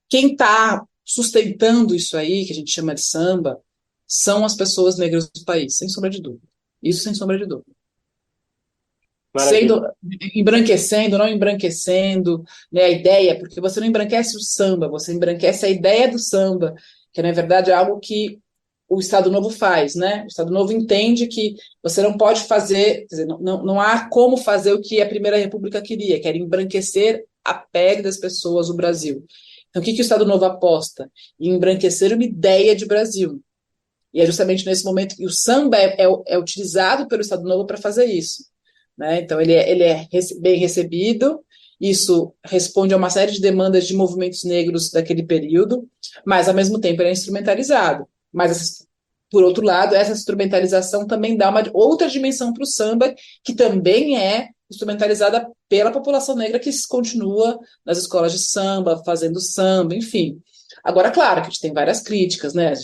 quem está sustentando isso aí, que a gente chama de samba, são as pessoas negras do país, sem sombra de dúvida, isso sem sombra de dúvida. Sendo, embranquecendo, não embranquecendo, né, a ideia, porque você não embranquece o samba, você embranquece a ideia do samba, que na verdade é algo que o Estado Novo faz, né? O Estado Novo entende que você não pode fazer, quer dizer, não há como fazer o que a Primeira República queria, que era embranquecer a pele das pessoas do Brasil. Então, o que o Estado Novo aposta? Em embranquecer uma ideia de Brasil. E é justamente nesse momento que o samba é utilizado pelo Estado Novo para fazer isso. Né? Então, ele é bem recebido, isso responde a uma série de demandas de movimentos negros daquele período, mas, ao mesmo tempo, ele é instrumentalizado. Mas, por outro lado, essa instrumentalização também dá uma outra dimensão para o samba, que também é instrumentalizada pela população negra que continua nas escolas de samba, fazendo samba, enfim. Agora, claro que a gente tem várias críticas, né?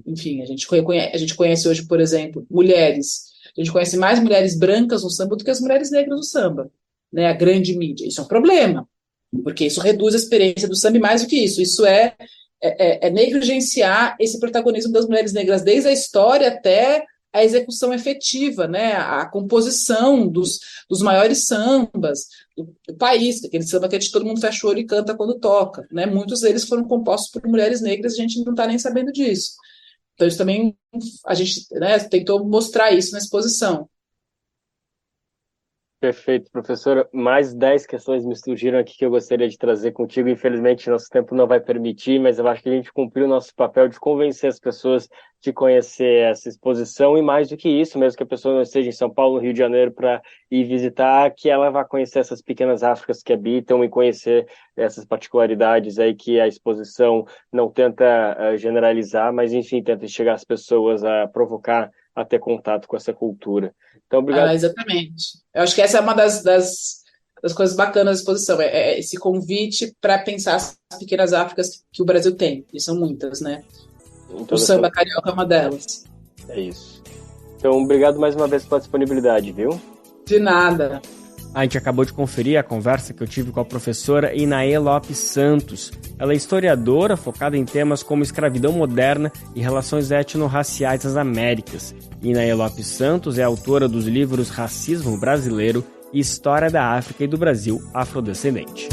Enfim, a gente conhece hoje, por exemplo, mulheres. A gente conhece mais mulheres brancas no samba do que as mulheres negras no samba, né? A grande mídia. Isso é um problema, porque isso reduz a experiência do samba e mais do que isso. Isso é negligenciar esse protagonismo das mulheres negras desde a história até a execução efetiva, né? A composição dos maiores sambas do país, aquele samba que todo mundo fecha o olho e canta quando toca, né? Muitos deles foram compostos por mulheres negras e a gente não está nem sabendo disso. Então, isso também, a gente, né, tentou mostrar isso na exposição. Perfeito, professora. Mais 10 questões me surgiram aqui que eu gostaria de trazer contigo. Infelizmente, nosso tempo não vai permitir, mas eu acho que a gente cumpriu o nosso papel de convencer as pessoas de conhecer essa exposição e, mais do que isso, mesmo que a pessoa não esteja em São Paulo, no Rio de Janeiro, para ir visitar, que ela vá conhecer essas pequenas Áfricas que habitam e conhecer essas particularidades aí que a exposição não tenta generalizar, mas, enfim, tenta chegar às pessoas a provocar a ter contato com essa cultura. Então, obrigado. Exatamente. Eu acho que essa é uma das coisas bacanas da exposição, é esse convite para pensar as pequenas Áfricas que o Brasil tem, e são muitas, né? O samba carioca é uma delas. É isso. Então, obrigado mais uma vez pela disponibilidade, viu? De nada. A gente acabou de conferir a conversa que eu tive com a professora Inaê Lopes Santos. Ela é historiadora focada em temas como escravidão moderna e relações étnico-raciais nas Américas. Inaê Lopes Santos é autora dos livros Racismo Brasileiro e História da África e do Brasil Afrodescendente.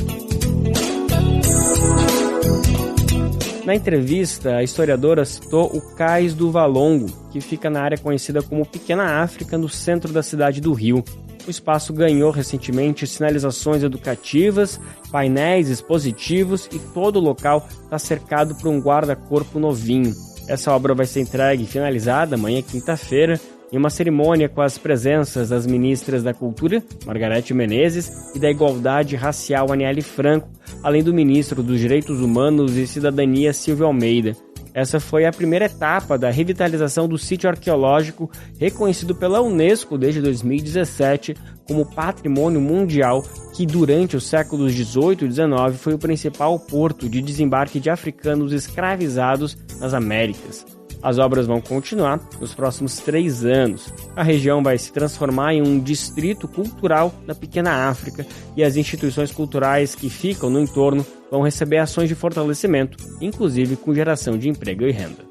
Na entrevista, a historiadora citou o Cais do Valongo, que fica na área conhecida como Pequena África, no centro da cidade do Rio. O espaço ganhou recentemente sinalizações educativas, painéis expositivos e todo o local está cercado por um guarda-corpo novinho. Essa obra vai ser entregue e finalizada amanhã, quinta-feira, em uma cerimônia com as presenças das ministras da Cultura, Margarete Menezes, e da Igualdade Racial, Aniele Franco, além do ministro dos Direitos Humanos e Cidadania, Silvio Almeida. Essa foi a primeira etapa da revitalização do sítio arqueológico, reconhecido pela Unesco desde 2017 como Patrimônio Mundial, que durante os séculos XVIII e XIX foi o principal porto de desembarque de africanos escravizados nas Américas. As obras vão continuar nos próximos 3 anos. A região vai se transformar em um distrito cultural da Pequena África e as instituições culturais que ficam no entorno vão receber ações de fortalecimento, inclusive com geração de emprego e renda.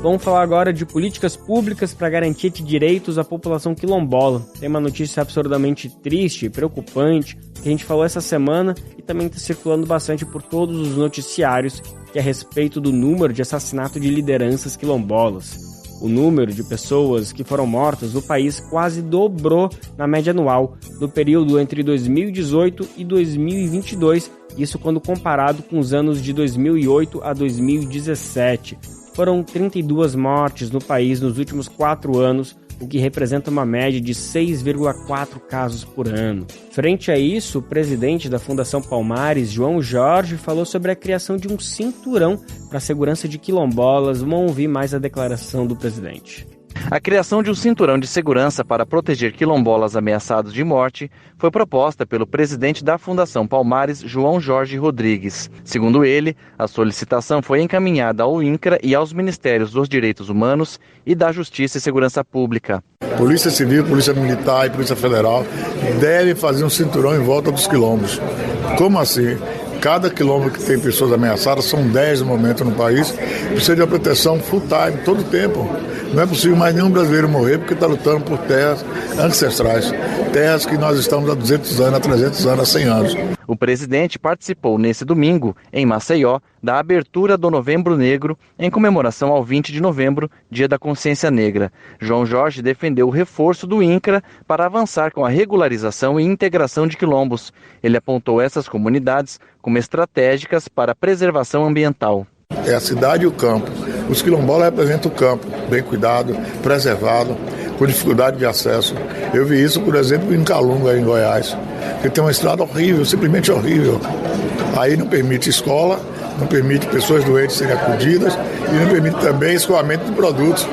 Vamos falar agora de políticas públicas para garantia de direitos à população quilombola. Tem uma notícia absurdamente triste e preocupante que a gente falou essa semana e também está circulando bastante por todos os noticiários, que é a respeito do número de assassinato de lideranças quilombolas. O número de pessoas que foram mortas no país quase dobrou na média anual, no período entre 2018 e 2022, isso quando comparado com os anos de 2008 a 2017. Foram 32 mortes no país nos últimos 4 anos, o que representa uma média de 6,4 casos por ano. Frente a isso, o presidente da Fundação Palmares, João Jorge, falou sobre a criação de um cinturão para a segurança de quilombolas. Vamos ouvir mais a declaração do presidente. A criação de um cinturão de segurança para proteger quilombolas ameaçados de morte foi proposta pelo presidente da Fundação Palmares, João Jorge Rodrigues. Segundo ele, a solicitação foi encaminhada ao INCRA e aos Ministérios dos Direitos Humanos e da Justiça e Segurança Pública. Polícia Civil, Polícia Militar e Polícia Federal devem fazer um cinturão em volta dos quilombos. Como assim? Cada quilombo que tem pessoas ameaçadas, são 10 no momento no país, precisa de uma proteção full time, todo o tempo. Não é possível mais nenhum brasileiro morrer porque está lutando por terras ancestrais, terras que nós estamos há 200 anos, há 300 anos, há 100 anos. O presidente participou nesse domingo, em Maceió, da abertura do Novembro Negro, em comemoração ao 20 de novembro, Dia da Consciência Negra. João Jorge defendeu o reforço do INCRA para avançar com a regularização e integração de quilombos. Ele apontou essas comunidades como estratégicas para a preservação ambiental. É a cidade e o campo. Os quilombolas representam o campo, bem cuidado, preservado, com dificuldade de acesso. Eu vi isso, por exemplo, em Calunga, em Goiás, que tem uma estrada horrível, simplesmente horrível. Aí não permite escola, não permite pessoas doentes serem acudidas e não permite também escoamento de produtos.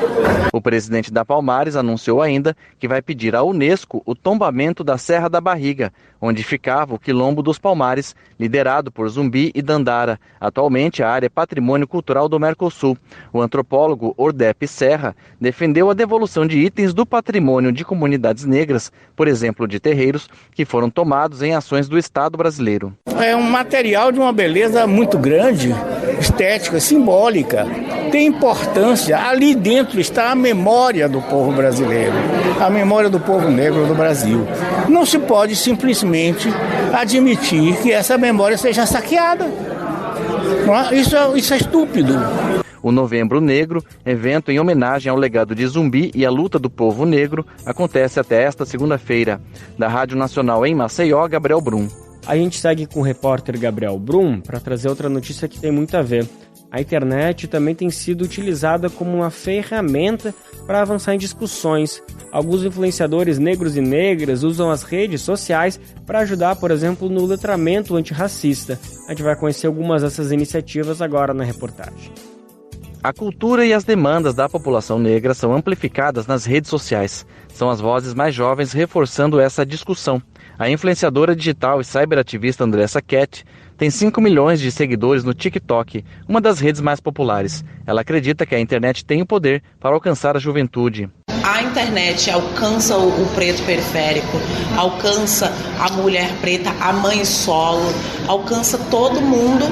O presidente da Palmares anunciou ainda que vai pedir à Unesco o tombamento da Serra da Barriga, onde ficava o Quilombo dos Palmares, liderado por Zumbi e Dandara. Atualmente, a área é patrimônio cultural do Mercosul. O antropólogo Ordep Serra defendeu a devolução de itens do patrimônio de comunidades negras, por exemplo, de terreiros, que foram tomados em ações do Estado brasileiro. É um material de uma beleza muito grande, estética, simbólica. Tem importância. Ali dentro está a memória do povo brasileiro, a memória do povo negro do Brasil. Não se pode simplesmente admitir que essa memória seja saqueada. Isso é estúpido. O Novembro Negro, evento em homenagem ao legado de Zumbi e à luta do povo negro, acontece até esta segunda-feira. Da Rádio Nacional em Maceió, Gabriel Brum. A gente segue com o repórter Gabriel Brum para trazer outra notícia que tem muito a ver. A internet também tem sido utilizada como uma ferramenta para avançar em discussões. Alguns influenciadores negros e negras usam as redes sociais para ajudar, por exemplo, no letramento antirracista. A gente vai conhecer algumas dessas iniciativas agora na reportagem. A cultura e as demandas da população negra são amplificadas nas redes sociais. São as vozes mais jovens reforçando essa discussão. A influenciadora digital e cyberativista Andressa Cat tem 5 milhões de seguidores no TikTok, uma das redes mais populares. Ela acredita que a internet tem o poder para alcançar a juventude. A internet alcança o preto periférico, alcança a mulher preta, a mãe solo, alcança todo mundo,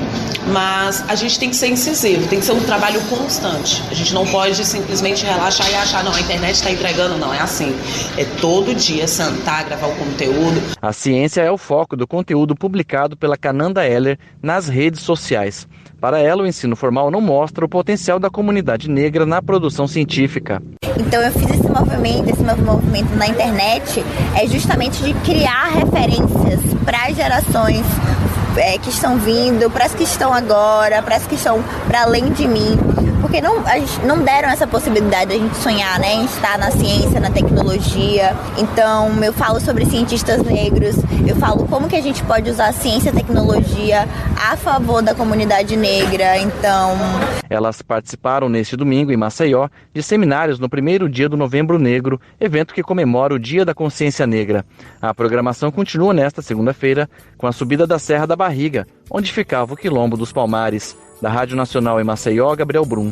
mas a gente tem que ser incisivo, tem que ser um trabalho constante. A gente não pode simplesmente relaxar e achar, não, a internet está entregando, não, é assim. É todo dia sentar, gravar o conteúdo. A ciência é o foco do conteúdo publicado pela Cananda Heller nas redes sociais. Para ela, o ensino formal não mostra o potencial da comunidade negra na produção científica. Então eu fiz esse movimento na internet é justamente de criar referências para as gerações que estão vindo, para as que estão agora, para as que estão para além de mim. Porque não deram essa possibilidade de a gente sonhar, né, em estar na ciência, na tecnologia. Então, eu falo sobre cientistas negros, eu falo como que a gente pode usar a ciência e a tecnologia a favor da comunidade negra. Então, elas participaram neste domingo em Maceió de seminários no primeiro dia do Novembro Negro, evento que comemora o Dia da Consciência Negra. A programação continua nesta segunda-feira com a subida da Serra da Barriga, onde ficava o Quilombo dos Palmares. Da Rádio Nacional em Maceió, Gabriel Brum.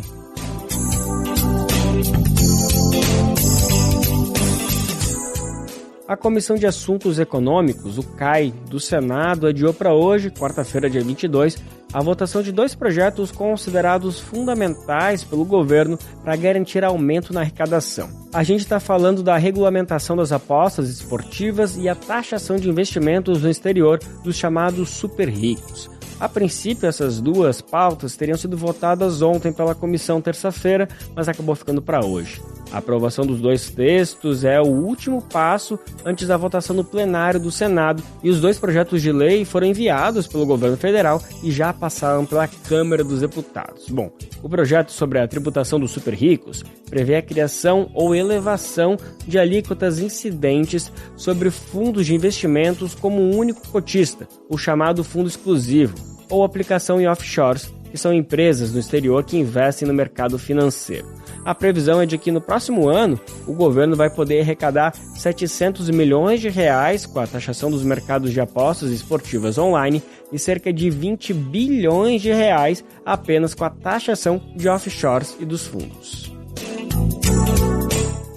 A Comissão de Assuntos Econômicos, o CAI, do Senado adiou para hoje, quarta-feira, dia 22, a votação de 2 projetos considerados fundamentais pelo governo para garantir aumento na arrecadação. A gente está falando da regulamentação das apostas esportivas e a taxação de investimentos no exterior dos chamados super ricos. A princípio, essas 2 pautas teriam sido votadas ontem pela comissão terça-feira, mas acabou ficando para hoje. A aprovação dos 2 textos é o último passo antes da votação no plenário do Senado e os 2 projetos de lei foram enviados pelo governo federal e já passaram pela Câmara dos Deputados. Bom, o projeto sobre a tributação dos super ricos prevê a criação ou elevação de alíquotas incidentes sobre fundos de investimentos como um único cotista, o chamado fundo exclusivo, ou aplicação em offshores, que são empresas no exterior que investem no mercado financeiro. A previsão é de que no próximo ano o governo vai poder arrecadar 700 milhões de reais com a taxação dos mercados de apostas esportivas online e cerca de 20 bilhões de reais apenas com a taxação de offshores e dos fundos.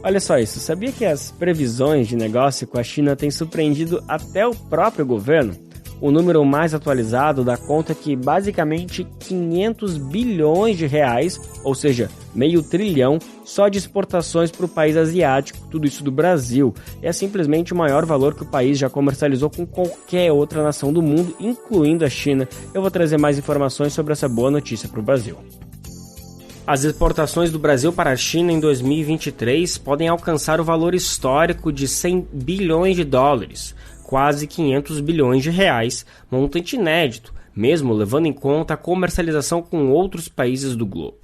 Olha só isso, sabia que as previsões de negócio com a China têm surpreendido até o próprio governo? O número mais atualizado dá conta que basicamente 500 bilhões de reais, ou seja, meio trilhão, só de exportações para o país asiático, tudo isso do Brasil. É simplesmente o maior valor que o país já comercializou com qualquer outra nação do mundo, incluindo a China. Eu vou trazer mais informações sobre essa boa notícia para o Brasil. As exportações do Brasil para a China em 2023 podem alcançar o valor histórico de 100 bilhões de dólares. Quase 500 bilhões de reais, montante inédito, mesmo levando em conta a comercialização com outros países do globo.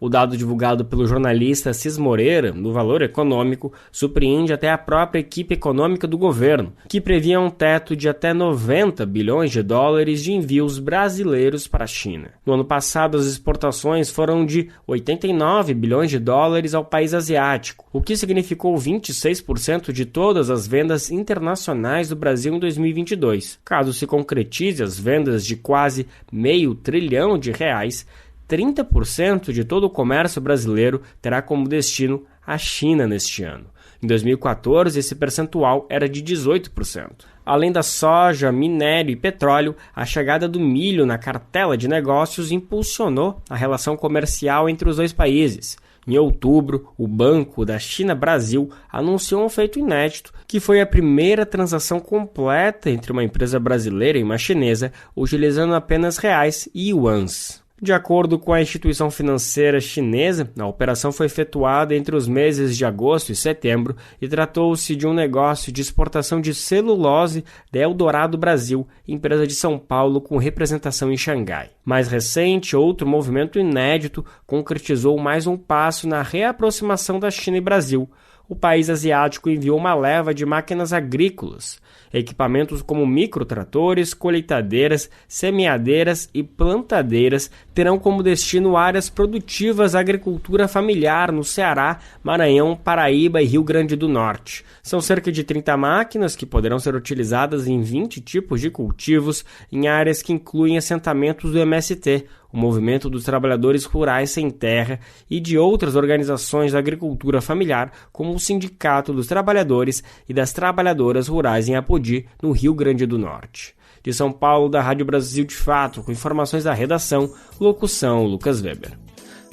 O dado divulgado pelo jornalista Cis Moreira, no Valor Econômico, surpreende até a própria equipe econômica do governo, que previa um teto de até 90 bilhões de dólares de envios brasileiros para a China. No ano passado, as exportações foram de 89 bilhões de dólares ao país asiático, o que significou 26% de todas as vendas internacionais do Brasil em 2022. Caso se concretize as vendas de quase meio trilhão de reais, 30% de todo o comércio brasileiro terá como destino a China neste ano. Em 2014, esse percentual era de 18%. Além da soja, minério e petróleo, a chegada do milho na cartela de negócios impulsionou a relação comercial entre os 2 países. Em outubro, o Banco da China-Brasil anunciou um feito inédito, que foi a primeira transação completa entre uma empresa brasileira e uma chinesa, utilizando apenas reais e yuans. De acordo com a instituição financeira chinesa, a operação foi efetuada entre os meses de agosto e setembro e tratou-se de um negócio de exportação de celulose da Eldorado Brasil, empresa de São Paulo com representação em Xangai. Mais recente, outro movimento inédito concretizou mais um passo na reaproximação da China e Brasil. o país asiático enviou uma leva de máquinas agrícolas. Equipamentos como microtratores, colheitadeiras, semeadeiras e plantadeiras terão como destino áreas produtivas da agricultura familiar no Ceará, Maranhão, Paraíba e Rio Grande do Norte. São cerca de 30 máquinas que poderão ser utilizadas em 20 tipos de cultivos em áreas que incluem assentamentos do MST, o Movimento dos Trabalhadores Rurais Sem Terra, e de outras organizações da agricultura familiar, como o Sindicato dos Trabalhadores e das Trabalhadoras Rurais em Apodi, no Rio Grande do Norte. De São Paulo, da Rádio Brasil de Fato, com informações da redação, locução Lucas Weber.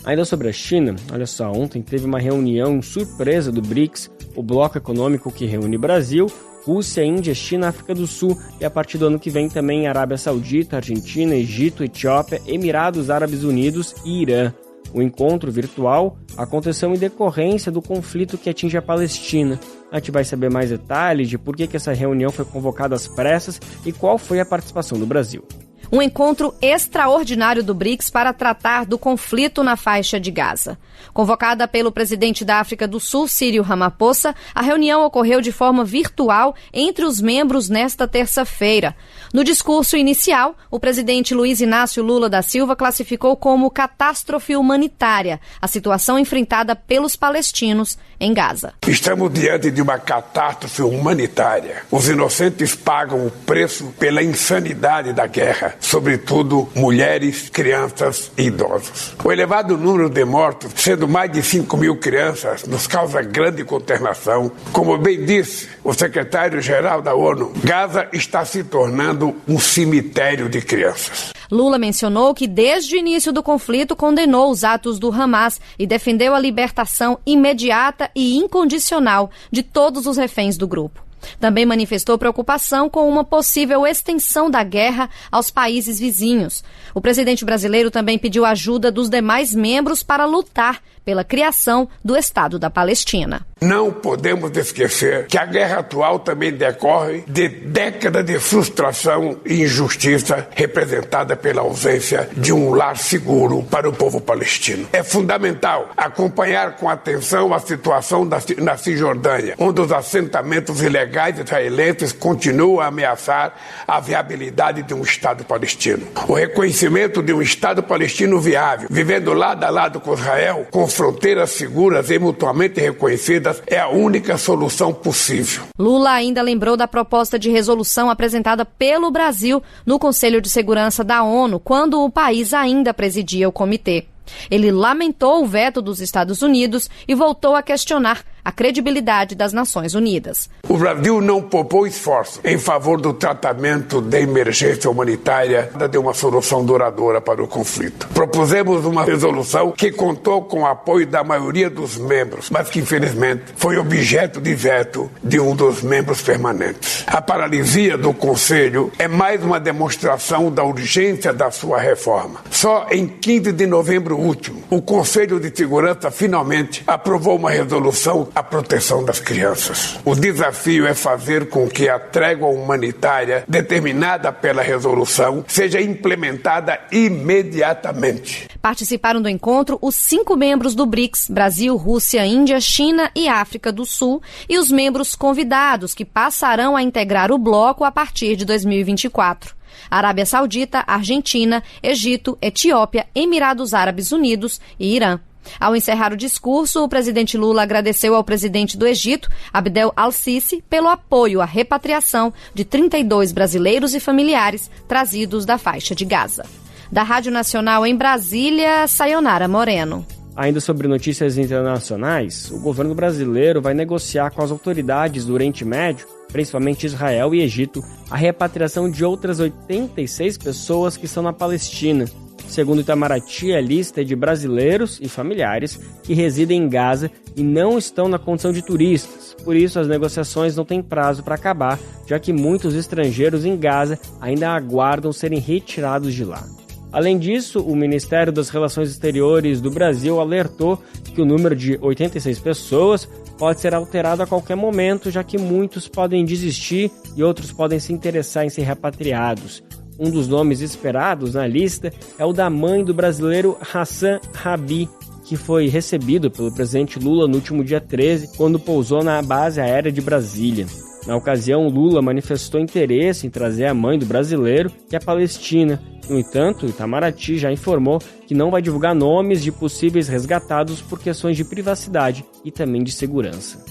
Ainda sobre a China, olha só, ontem teve uma reunião surpresa do BRICS, o bloco econômico que reúne Brasil, Rússia, Índia, China, África do Sul e a partir do ano que vem também Arábia Saudita, Argentina, Egito, Etiópia, Emirados Árabes Unidos e Irã. O encontro virtual aconteceu em decorrência do conflito que atinge a Palestina. A gente vai saber mais detalhes de por que essa reunião foi convocada às pressas e qual foi a participação do Brasil. Um encontro extraordinário do BRICS para tratar do conflito na faixa de Gaza. Convocada pelo presidente da África do Sul, Cyril Ramaphosa, a reunião ocorreu de forma virtual entre os membros nesta terça-feira. No discurso inicial, o presidente Luiz Inácio Lula da Silva classificou como catástrofe humanitária a situação enfrentada pelos palestinos em Gaza. Estamos diante de uma catástrofe humanitária. Os inocentes pagam o preço pela insanidade da guerra, sobretudo mulheres, crianças e idosos. O elevado número de mortos, sendo mais de 5 mil crianças, nos causa grande consternação. Como bem disse o secretário-geral da ONU, Gaza está se tornando um cemitério de crianças. Lula mencionou que desde o início do conflito condenou os atos do Hamas e defendeu a libertação imediata e incondicional de todos os reféns do grupo. Também manifestou preocupação com uma possível extensão da guerra aos países vizinhos. O presidente brasileiro também pediu ajuda dos demais membros para lutar pela criação do Estado da Palestina. Não podemos esquecer que a guerra atual também decorre de décadas de frustração e injustiça representada pela ausência de um lar seguro para o povo palestino. É fundamental acompanhar com atenção a situação na Cisjordânia, onde os assentamentos ilegais israelenses continuam a ameaçar a viabilidade de um Estado palestino. O reconhecimento de um Estado palestino viável, vivendo lado a lado com Israel, com fronteiras seguras e mutuamente reconhecidas, é a única solução possível. Lula ainda lembrou da proposta de resolução apresentada pelo Brasil no Conselho de Segurança da ONU, quando o país ainda presidia o comitê. Ele lamentou o veto dos Estados Unidos e voltou a questionar a credibilidade das Nações Unidas. O Brasil não poupou esforço em favor do tratamento da emergência humanitária e de uma solução duradoura para o conflito. Propusemos uma resolução que contou com o apoio da maioria dos membros, mas que infelizmente foi objeto de veto de um dos membros permanentes. A paralisia do Conselho é mais uma demonstração da urgência da sua reforma. Só em 15 de novembro último, o Conselho de Segurança finalmente aprovou uma resolução à proteção das crianças. O desafio é fazer com que a trégua humanitária determinada pela resolução seja implementada imediatamente. Participaram do encontro os 5 membros do BRICS, Brasil, Rússia, Índia, China e África do Sul, e os membros convidados que passarão a integrar o bloco a partir de 2024. Arábia Saudita, Argentina, Egito, Etiópia, Emirados Árabes Unidos e Irã. Ao encerrar o discurso, o presidente Lula agradeceu ao presidente do Egito, Abdel al-Sisi, pelo apoio à repatriação de 32 brasileiros e familiares trazidos da faixa de Gaza. Da Rádio Nacional em Brasília, Sayonara Moreno. Ainda sobre notícias internacionais, o governo brasileiro vai negociar com as autoridades do Oriente Médio, principalmente Israel e Egito, a repatriação de outras 86 pessoas que estão na Palestina. Segundo Itamaraty, a lista é de brasileiros e familiares que residem em Gaza e não estão na condição de turistas. Por isso, as negociações não têm prazo para acabar, já que muitos estrangeiros em Gaza ainda aguardam serem retirados de lá. Além disso, o Ministério das Relações Exteriores do Brasil alertou que o número de 86 pessoas pode ser alterado a qualquer momento, já que muitos podem desistir e outros podem se interessar em ser repatriados. Um dos nomes esperados na lista é o da mãe do brasileiro Hassan Rabi. que foi recebido pelo presidente Lula no último dia 13, quando pousou na base aérea de Brasília. Na ocasião, Lula manifestou interesse em trazer a mãe do brasileiro, que é palestina. No entanto, Itamaraty já informou que não vai divulgar nomes de possíveis resgatados por questões de privacidade e também de segurança.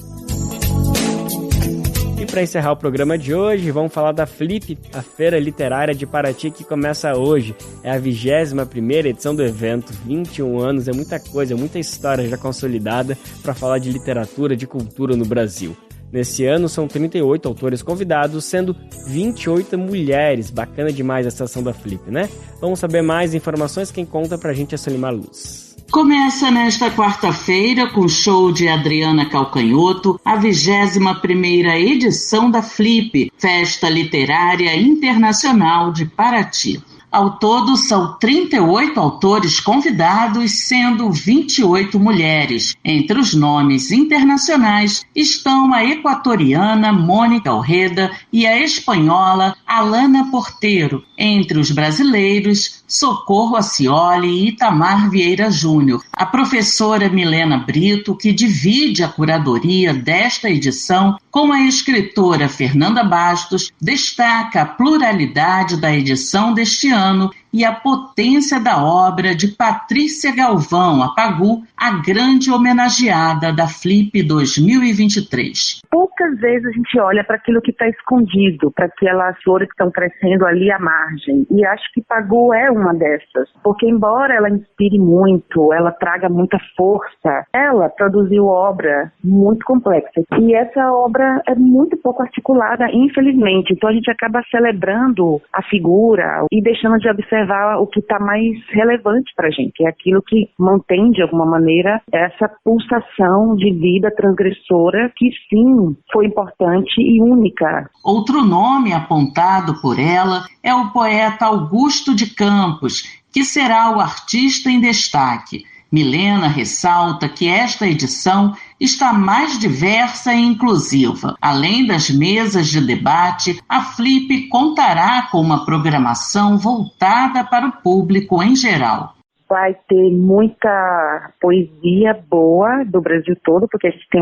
E para encerrar o programa de hoje, vamos falar da Flip, a Feira Literária de Paraty, que começa hoje. É a 21ª edição do evento, 21 anos, é muita coisa, muita história já consolidada para falar de literatura, de cultura no Brasil. Nesse ano são 38 autores convidados, sendo 28 mulheres. Bacana demais essa ação da Flip, né? Vamos saber mais informações, quem conta pra gente é Solimar Luz. Começa nesta quarta-feira com o show de Adriana Calcanhoto, a 21ª edição da Flip, Festa Literária Internacional de Paraty. Ao todo, são 38 autores convidados, sendo 28 mulheres. Entre os nomes internacionais estão a equatoriana Mônica Alreda e a espanhola Alana Portero. Entre os brasileiros, Socorro Acioli e Itamar Vieira Júnior. A professora Milena Brito, que divide a curadoria desta edição com a escritora Fernanda Bastos, destaca a pluralidade da edição deste ano e a potência da obra de Patrícia Galvão, a Pagu, a grande homenageada da Flip 2023. Poucas vezes a gente olha para aquilo que está escondido, para aquelas flores que estão crescendo ali à margem. E acho que Pagu é uma dessas, porque embora ela inspire muito, ela traga muita força, ela produziu obra muito complexa. E essa obra é muito pouco articulada, infelizmente. Então a gente acaba celebrando a figura e deixando de observar o que está mais relevante para a gente, é aquilo que mantém, de alguma maneira, essa pulsação de vida transgressora que, sim, foi importante e única. Outro nome apontado por ela é o poeta Augusto de Campos, que será o artista em destaque. Milena ressalta que esta edição está mais diversa e inclusiva. Além das mesas de debate, a Flip contará com uma programação voltada para o público em geral. Vai ter muita poesia boa do Brasil todo, porque a gente tem